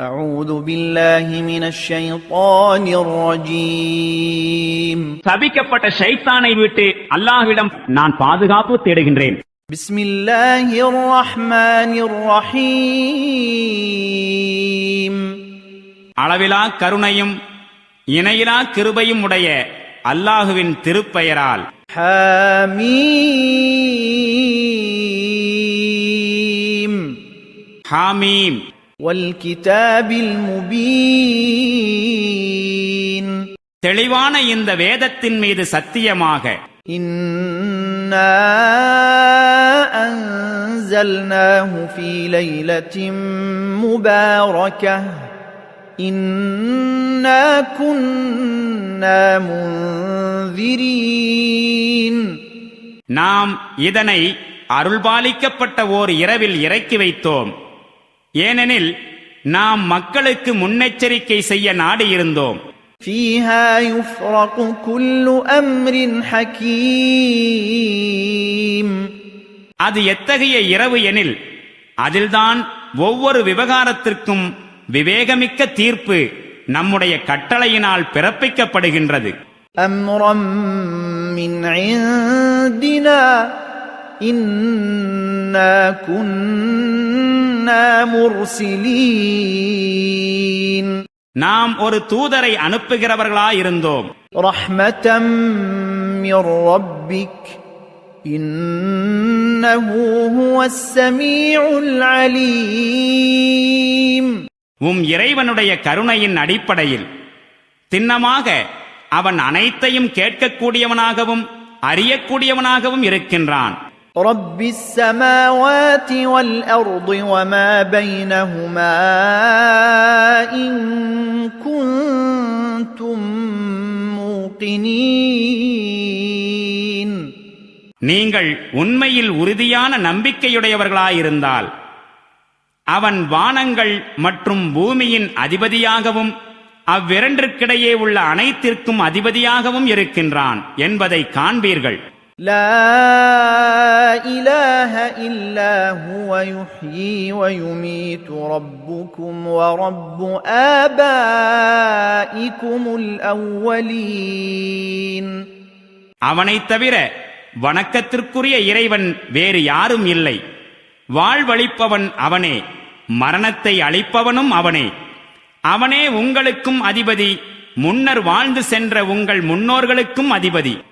أعوذ بالله من الشيطان الرجيم சபிக்கப்பட்ட ஷைத்தானை விட்டு அல்லாஹ்விடம் நான் பாதுகாப்பு தேடுகின்றேன். بسم الله الرحمن الرحيم அளவிலா கருணையும் இணையிலா கிருபையும் உடைய அல்லாஹுவின் திருப்பெயரால். حميم ஹாமீம். والكتاب المبين தெளிவான இந்த வேதத்தின் மீது சத்தியமாக. إنا أنزلناه في ليلة مباركة إنا كنا منذرين நாம் இதனை அருள்பாலிக்கப்பட்ட ஓர் இரவில் இறக்கி வைத்தோம். ஏனெனில் நாம் மக்களுக்கு முன்னெச்சரிக்கை செய்ய நாடியிருந்தோம். فيها يفرق كل أمر حكيم அது எத்தகைய இரவு எனில் அதில்தான் ஒவ்வொரு விவகாரத்திற்கும் விவேகமிக்க தீர்ப்பு நம்முடைய கட்டளையினால் பிறப்பிக்கப்படுகின்றது. أمرا من عندنا إنا كنا مرسلين நாம் ஒரு தூதரை அனுப்புகிறவர்களாயிருந்தோம். رحمة من ربك إنه هو السميع العليم உம் இறைவனுடைய கருணையின் அடிப்படையில் திண்ணமாக அவன் அனைத்தையும் கேட்கக்கூடியவனாகவும் அறியக்கூடியவனாகவும் இருக்கின்றான். رب السماوات والأرض وما بينهما إن كنتم موقنين நீங்கள் உண்மையில் உறுதியான நம்பிக்கையுடையவர்களாயிருந்தால் அவன் வானங்கள் மற்றும் பூமியின் அதிபதியாகவும் அவ்விரண்டிற்கிடையே உள்ள அனைத்திற்கும் அதிபதியாகவும் இருக்கின்றான் என்பதை காண்பீர்கள். لا إله إلا هو يحيي ويميت ربكم ورب آبائكم الأولين அவனைத் தவிர வணக்கத்திற்குரிய இறைவன் வேறு யாரும் இல்லை. வாழ்வளிப்பவன் அவனே, மரணத்தை அளிப்பவனும் அவனே. அவனே உங்களுக்கும் அதிபதி, முன்னர் வாழ்ந்து சென்ற உங்கள் முன்னோர்களுக்கும் அதிபதி.